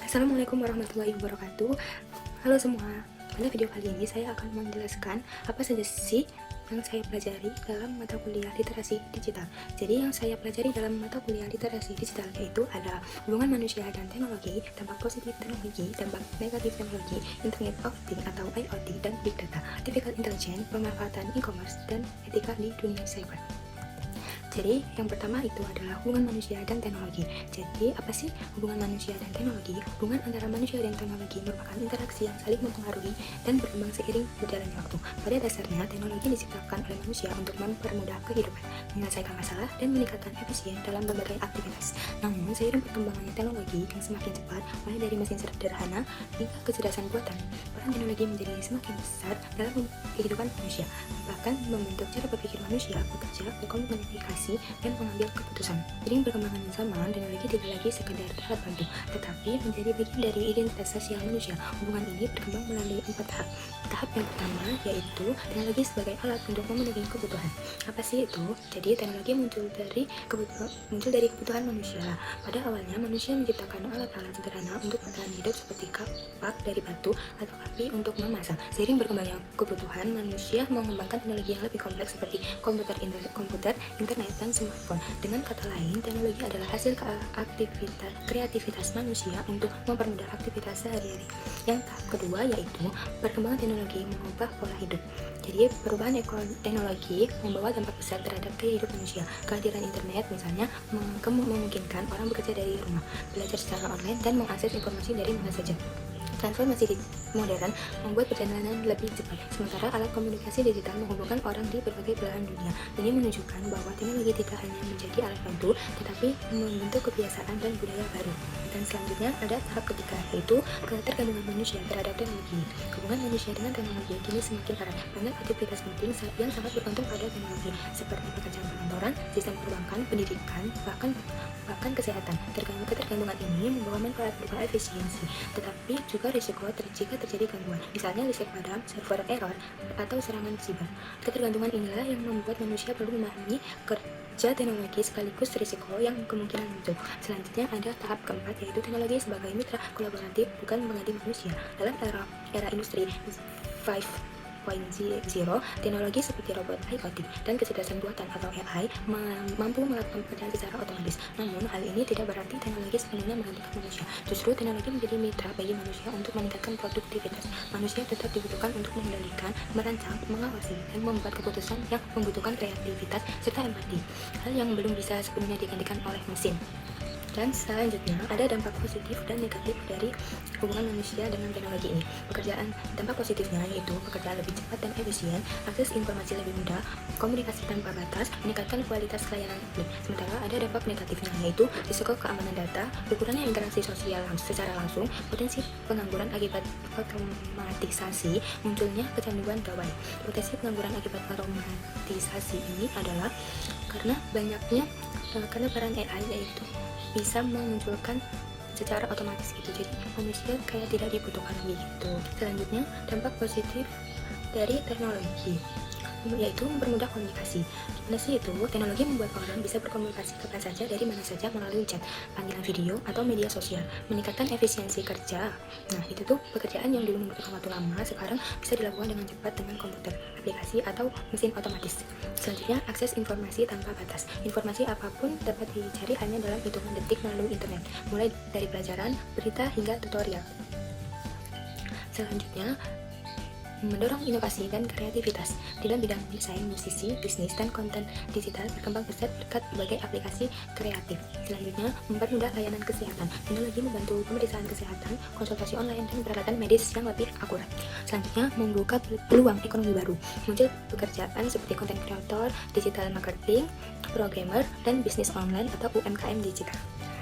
Assalamualaikum warahmatullahi wabarakatuh. Halo semua. Pada video kali ini saya akan menjelaskan apa saja sih yang saya pelajari dalam mata kuliah literasi digital. Jadi yang saya pelajari dalam mata kuliah literasi digital yaitu ada hubungan manusia dan teknologi, dampak positif teknologi, dampak negatif teknologi, Internet of Things atau IoT dan Big Data, artificial intelligence, pemanfaatan e-commerce, dan etika di dunia cyber. Jadi, yang pertama itu adalah hubungan manusia dan teknologi. Jadi, apa sih hubungan manusia dan teknologi? Hubungan antara manusia dan teknologi merupakan interaksi yang saling mempengaruhi dan berkembang seiring berjalannya waktu. Pada dasarnya, teknologi diciptakan oleh manusia untuk mempermudah kehidupan, menyelesaikan masalah, dan meningkatkan efisien dalam berbagai aktivitas. Namun, seiring perkembangannya teknologi yang semakin cepat, mulai dari mesin sederhana hingga kecerdasan buatan, peran teknologi menjadi semakin besar dalam kehidupan manusia, bahkan membentuk cara berpikir manusia, bekerja, berkomunikasi, dan mengambil keputusan. Seiring perkembangan zaman, teknologi tidak lagi sekedar alat bantu, tetapi menjadi bagian dari identitas sosial manusia. Hubungan ini berkembang melalui 4 tahap. Tahap yang pertama yaitu teknologi sebagai alat untuk memenuhi kebutuhan. Apa sih itu? Jadi teknologi muncul dari kebutuhan manusia. Pada awalnya manusia menciptakan alat-alat sederhana untuk bertahan hidup seperti kapak dari batu atau api untuk memasak. Seiring berkembangnya kebutuhan, manusia mengembangkan teknologi yang lebih kompleks seperti komputer, internet, dan smartphone. Dengan kata lain, teknologi adalah hasil kreativitas manusia untuk mempermudah aktivitas sehari-hari. Yang tahap kedua yaitu perkembangan teknologi mengubah pola hidup. Jadi, perubahan teknologi membawa dampak besar terhadap kehidupan manusia. Kehadiran internet misalnya memungkinkan orang bekerja dari rumah, belajar secara online, dan mengakses informasi dari mana saja. Transformasi modern membuat perjalanan lebih cepat, sementara alat komunikasi digital menghubungkan orang di berbagai belahan dunia. Ini menunjukkan bahwa teknologi tidak hanya menjadi alat bantu, tetapi membentuk kebiasaan dan budaya baru. Dan selanjutnya ada tahap ketiga, yaitu ketergantungan manusia terhadap teknologi. Hubungan manusia dengan teknologi kini semakin erat. Banyak aktivitas penting yang sangat bergantung pada teknologi, seperti pekerjaan kantoran, sistem perbankan, pendidikan, bahkan kesehatan. Ketergantungan ini membawa manfaat berupa efisiensi, tetapi juga risiko jika terjadi gangguan, misalnya listrik padam, server error, atau serangan siber. Ketergantungan inilah yang membuat manusia perlu memahami kerja teknologi sekaligus risiko yang kemungkinan muncul. Selanjutnya ada tahap keempat, yaitu teknologi sebagai mitra kolaboratif, bukan mengganti manusia. Dalam era industri 5.0, teknologi seperti robot, IoT, dan kecerdasan buatan atau AI mampu melakukan pekerjaan secara otomatis. Namun, hal ini tidak berarti teknologi sepenuhnya menggantikan manusia. Justru, teknologi menjadi mitra bagi manusia untuk meningkatkan produktivitas. Manusia tetap dibutuhkan untuk mengendalikan, merancang, mengawasi, dan membuat keputusan yang membutuhkan kreativitas serta empati. Hal yang belum bisa sepenuhnya digantikan oleh mesin. Dan selanjutnya ada dampak positif dan negatif dari hubungan manusia dengan teknologi ini. Dampak positifnya yaitu pekerjaan lebih cepat dan efisien, akses informasi lebih mudah, komunikasi tanpa batas, meningkatkan kualitas layanan publik. Sementara ada dampak negatifnya yaitu risiko keamanan data, berkurangnya interaksi sosial secara langsung, potensi pengangguran akibat otomatisasi, munculnya kecanduan gawai. Potensi pengangguran akibat otomatisasi ini adalah karena peran AI yaitu bisa memunculkan secara otomatis gitu, jadi manusia kayak tidak dibutuhkan gitu. Selanjutnya dampak positif dari teknologi yaitu mempermudah komunikasi. Gimana sih itu? Teknologi membuat orang bisa berkomunikasi kapan saja dari mana saja melalui chat, panggilan video, atau media sosial, meningkatkan efisiensi kerja. Nah, itu tuh pekerjaan yang dulu membutuhkan waktu lama sekarang bisa dilakukan dengan cepat dengan komputer, aplikasi, atau mesin otomatis. Selanjutnya, akses informasi tanpa batas. Informasi apapun dapat dicari hanya dalam hitungan detik melalui internet, mulai dari pelajaran, berita, hingga tutorial. Selanjutnya, mendorong inovasi dan kreativitas dalam bidang desain, musisi, bisnis, dan konten digital berkembang pesat berkat berbagai aplikasi kreatif. Selanjutnya, mempermudah layanan kesehatan. Teknologi membantu pemeriksaan kesehatan, konsultasi online, dan peralatan medis yang lebih akurat. Selanjutnya, membuka peluang ekonomi baru. Muncul pekerjaan seperti content creator, digital marketing, programmer, dan bisnis online atau UMKM digital.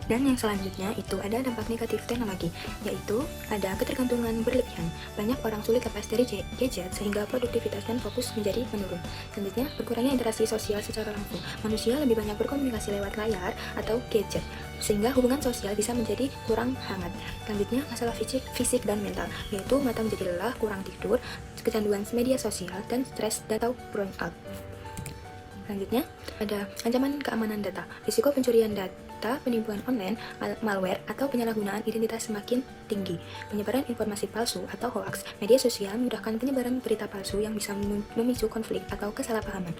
Dan yang selanjutnya itu ada dampak negatif teknologi, yaitu ada ketergantungan berlebihan. Banyak orang sulit lepas dari gadget sehingga produktivitas dan fokus menjadi menurun. Selanjutnya, berkurangnya interaksi sosial secara langsung. Manusia lebih banyak berkomunikasi lewat layar atau gadget, sehingga hubungan sosial bisa menjadi kurang hangat. Selanjutnya, masalah fisik dan mental, yaitu mata menjadi lelah, kurang tidur, kecanduan media sosial, dan stres atau burnout. Selanjutnya, ada ancaman keamanan data. Risiko pencurian data serta penipuan online, malware, atau penyalahgunaan identitas semakin tinggi. Penyebaran informasi palsu atau hoaks, media sosial memudahkan penyebaran berita palsu yang bisa memicu konflik atau kesalahpahaman.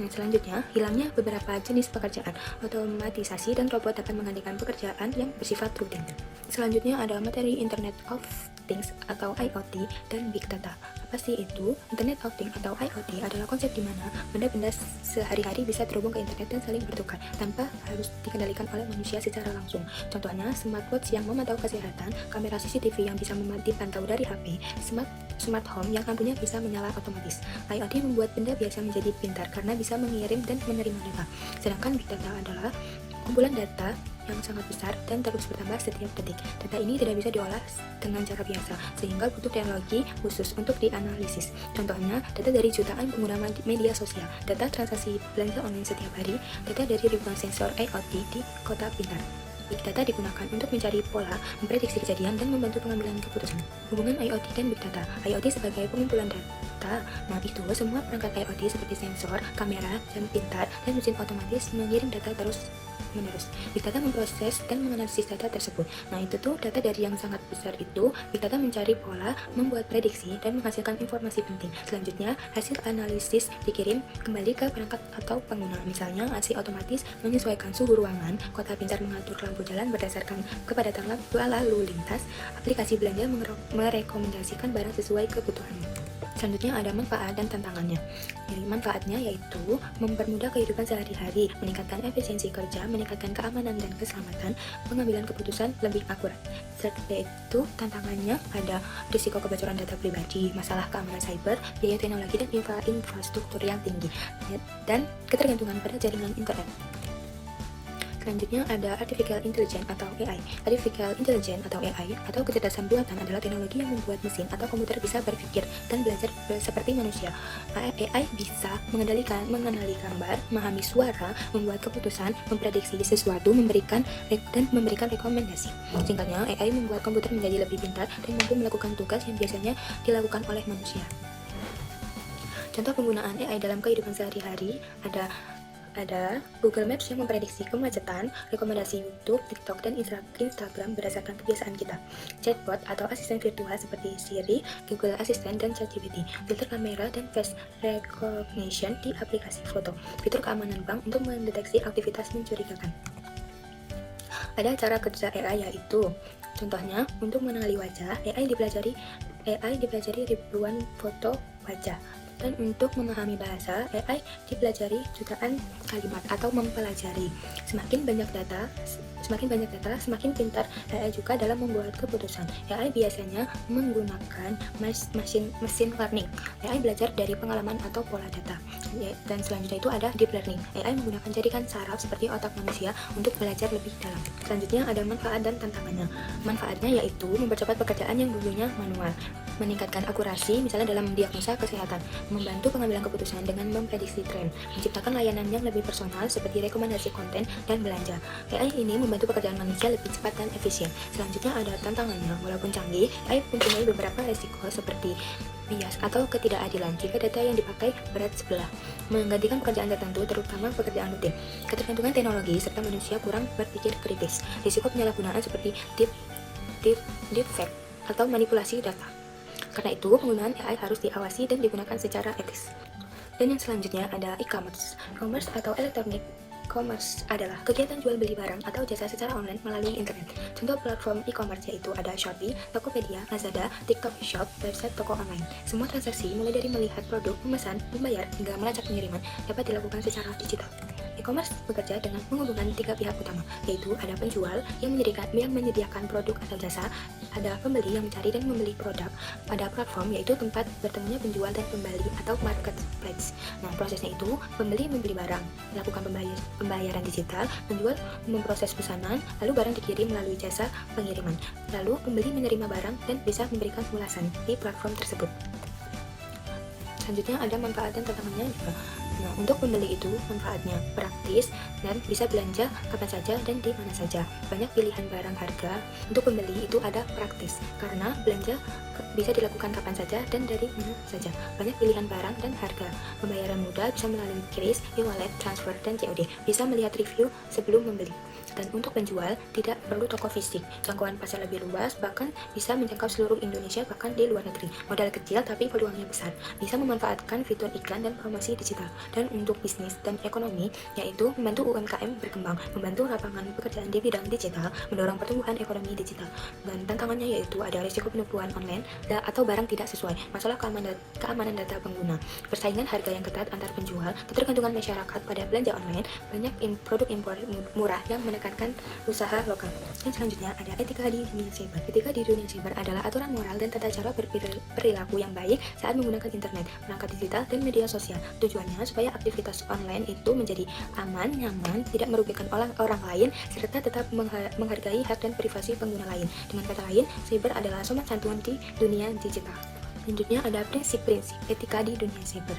Yang selanjutnya, hilangnya beberapa jenis pekerjaan. Otomatisasi dan robot dapat menggantikan pekerjaan yang bersifat rutin. Selanjutnya ada materi Internet of Things atau IoT dan Big Data. Apa sih itu? Internet of Things atau IoT adalah konsep di mana benda-benda sehari-hari bisa terhubung ke internet dan saling bertukar tanpa harus dikendalikan oleh manusia secara langsung. Contohnya, smartwatch yang memantau kesehatan, kamera CCTV yang bisa dipantau dari HP, smart home yang lampunya bisa menyala otomatis. IoT membuat benda biasa menjadi pintar karena bisa mengirim dan menerima data. Sedangkan Big Data adalah kumpulan data yang sangat besar dan terus bertambah setiap detik. Data ini tidak bisa diolah dengan cara biasa, sehingga butuh teknologi khusus untuk dianalisis. Contohnya, data dari jutaan pengguna media sosial, data transaksi belanja online setiap hari, data dari ribuan sensor IoT di kota pintar. Big Data digunakan untuk mencari pola, memprediksi kejadian, dan membantu pengambilan keputusan. Hubungan IoT dan Big Data. IoT sebagai pengumpulan data. Nah, itu semua perangkat IoT seperti sensor, kamera, jam pintar, dan mesin otomatis mengirim data terus menerus. Big Data memproses dan menganalisis data tersebut. Nah, itu tuh data dari yang sangat besar itu. Big Data mencari pola, membuat prediksi, dan menghasilkan informasi penting. Selanjutnya, hasil analisis dikirim kembali ke perangkat atau pengguna. Misalnya, AC otomatis menyesuaikan suhu ruangan, kota pintar mengatur lampu jalan berdasarkan kepadatan lalu lintas, aplikasi belanja merekomendasikan barang sesuai kebutuhannya. Selanjutnya ada manfaat dan tantangannya. Jadi manfaatnya yaitu mempermudah kehidupan sehari-hari, meningkatkan efisiensi kerja, meningkatkan keamanan dan keselamatan, pengambilan keputusan lebih akurat. Serta itu tantangannya ada risiko kebocoran data pribadi, masalah keamanan cyber, biaya teknologi dan infrastruktur yang tinggi, dan ketergantungan pada jaringan internet. Selanjutnya ada Artificial Intelligence atau AI. Artificial Intelligence atau AI atau kecerdasan buatan adalah teknologi yang membuat mesin atau komputer bisa berpikir dan belajar seperti manusia. AI bisa mengenali gambar, memahami suara, membuat keputusan, memprediksi sesuatu, memberikan rekomendasi. Singkatnya, AI membuat komputer menjadi lebih pintar dan mampu melakukan tugas yang biasanya dilakukan oleh manusia. Contoh penggunaan AI dalam kehidupan sehari-hari ada Google Maps yang memprediksi kemacetan, rekomendasi YouTube, TikTok, dan Instagram berdasarkan kebiasaan kita. Chatbot atau asisten virtual seperti Siri, Google Assistant, dan ChatGPT. Filter kamera dan face recognition di aplikasi foto. Fitur keamanan bank untuk mendeteksi aktivitas mencurigakan. Ada cara kerja AI yaitu, contohnya, untuk mengenali wajah, AI dipelajari ribuan foto wajah. Dan untuk memahami bahasa, AI dipelajari jutaan kalimat atau mempelajari. Semakin banyak data, semakin pintar AI juga dalam membuat keputusan. AI biasanya menggunakan mesin learning. AI belajar dari pengalaman atau pola data. Dan selanjutnya itu ada deep learning. AI menggunakan jaringan saraf seperti otak manusia untuk belajar lebih dalam. Selanjutnya ada manfaat dan tantangannya. Manfaatnya yaitu mempercepat pekerjaan yang dulunya manual, meningkatkan akurasi misalnya dalam diagnosa kesehatan, membantu pengambilan keputusan dengan memprediksi tren, menciptakan layanan yang lebih personal seperti rekomendasi konten dan belanja. AI ini membantu pekerjaan manusia lebih cepat dan efisien. Selanjutnya ada tantangannya. Walaupun canggih, AI mempunyai beberapa resiko seperti bias atau ketidakadilan jika data yang dipakai berat sebelah, menggantikan pekerjaan tertentu terutama pekerjaan rutin, ketergantungan teknologi serta manusia kurang berpikir kritis, risiko penyalahgunaan seperti deepfake atau manipulasi data. Karena itu, penggunaan AI harus diawasi dan digunakan secara etis. Dan yang selanjutnya ada e-commerce. E-commerce atau electronic commerce adalah kegiatan jual beli barang atau jasa secara online melalui internet. Contoh platform e-commerce yaitu ada Shopee, Tokopedia, Lazada, TikTok Shop, website toko online. Semua transaksi mulai dari melihat produk, memesan, membayar, hingga melacak pengiriman dapat dilakukan secara digital. E-commerce bekerja dengan menghubungkan tiga pihak utama, yaitu ada penjual yang menyediakan produk atau jasa, ada pembeli yang mencari dan membeli produk, ada platform yaitu tempat bertemunya penjual dan pembeli atau marketplace. Nah, prosesnya itu pembeli membeli barang, melakukan pembayaran digital, penjual memproses pesanan, lalu barang dikirim melalui jasa pengiriman, lalu pembeli menerima barang dan bisa memberikan ulasan di platform tersebut. Selanjutnya ada manfaat dan tantangannya juga. Nah, untuk pembeli itu manfaatnya praktis dan bisa belanja kapan saja dan di mana saja. Banyak pilihan barang harga. Untuk pembeli itu ada praktis karena belanja bisa dilakukan kapan saja dan dari mana saja. Banyak pilihan barang dan harga. Pembayaran mudah bisa melalui kris, e-wallet, transfer, dan COD. Bisa melihat review sebelum membeli. Dan untuk penjual, tidak perlu toko fisik, jangkauan pasar lebih luas, bahkan bisa menjangkau seluruh Indonesia bahkan di luar negeri. Modal kecil tapi peluangnya besar, bisa memanfaatkan fitur iklan dan promosi digital. Dan untuk bisnis dan ekonomi, yaitu membantu UMKM berkembang, membantu lapangan pekerjaan di bidang digital, mendorong pertumbuhan ekonomi digital. Dan tantangannya yaitu ada risiko penipuan online atau barang tidak sesuai, masalah keamanan data pengguna, persaingan harga yang ketat antar penjual, ketergantungan masyarakat pada belanja online, banyak produk impor murah yang menekankan usaha lokal. Dan selanjutnya ada etika di dunia cyber. Etika di dunia cyber adalah aturan moral dan tata cara berperilaku yang baik saat menggunakan internet, perangkat digital, dan media sosial. Tujuannya supaya aktivitas online itu menjadi aman, nyaman, tidak merugikan orang lain, serta tetap menghargai hak dan privasi pengguna lain. Dengan kata lain, cyber adalah somat santun di dunia digital. Selanjutnya ada prinsip-prinsip etika di dunia cyber.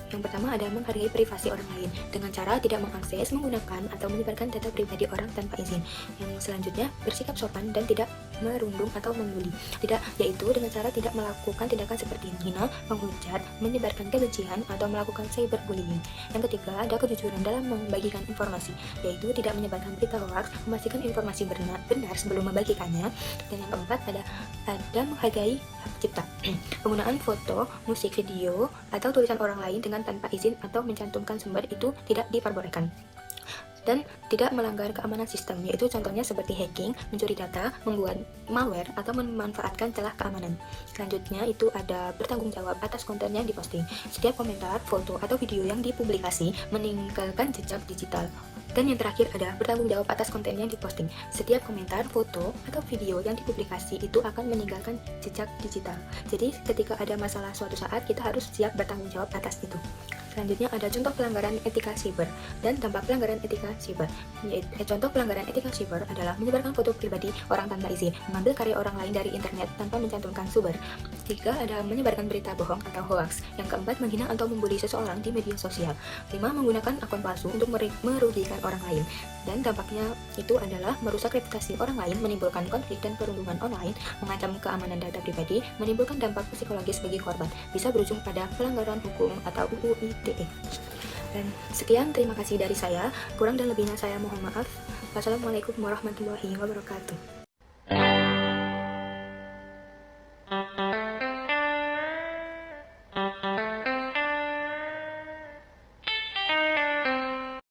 Yang pertama ada menghargai privasi orang lain dengan cara tidak mengakses, menggunakan, atau menyebarkan data pribadi orang tanpa izin. Yang selanjutnya bersikap sopan dan tidak merundung atau membuli. Yaitu dengan cara tidak melakukan tindakan seperti menghina, menghujat, menyebarkan kebencian, atau melakukan cyberbullying. Yang ketiga ada kejujuran dalam membagikan informasi, yaitu tidak menyebarkan berita hoax, memastikan informasi benar sebelum membagikannya. Dan yang keempat ada menghargai hak cipta. Penggunaan foto, musik, video, atau tulisan orang lain dengan tanpa izin atau mencantumkan sumber itu tidak diperbolehkan. Dan tidak melanggar keamanan sistem, yaitu contohnya seperti hacking, mencuri data, membuat malware, atau memanfaatkan celah keamanan. Selanjutnya itu ada bertanggung jawab atas konten yang diposting. Setiap komentar, foto, atau video yang dipublikasi meninggalkan jejak digital. Dan yang terakhir ada bertanggung jawab atas konten yang diposting. Setiap komentar, foto, atau video yang dipublikasi itu akan meninggalkan jejak digital. Jadi ketika ada masalah suatu saat, kita harus siap bertanggung jawab atas itu. Selanjutnya ada contoh pelanggaran etika siber dan dampak pelanggaran etika siber. Contoh pelanggaran etika siber adalah menyebarkan foto pribadi orang tanpa izin, mengambil karya orang lain dari internet tanpa mencantumkan sumber. 3. Ada menyebarkan berita bohong atau hoax. Yang keempat, menghina atau membuli seseorang di media sosial. 5. Menggunakan akun palsu untuk merugikan orang lain. Dan dampaknya itu adalah merusak reputasi orang lain, menimbulkan konflik dan perundungan online, mengancam keamanan data pribadi, menimbulkan dampak psikologis bagi korban, bisa berujung pada pelanggaran hukum atau UU ITE. Dan sekian, terima kasih dari saya. Kurang dan lebihnya saya mohon maaf. Wassalamualaikum warahmatullahi wabarakatuh.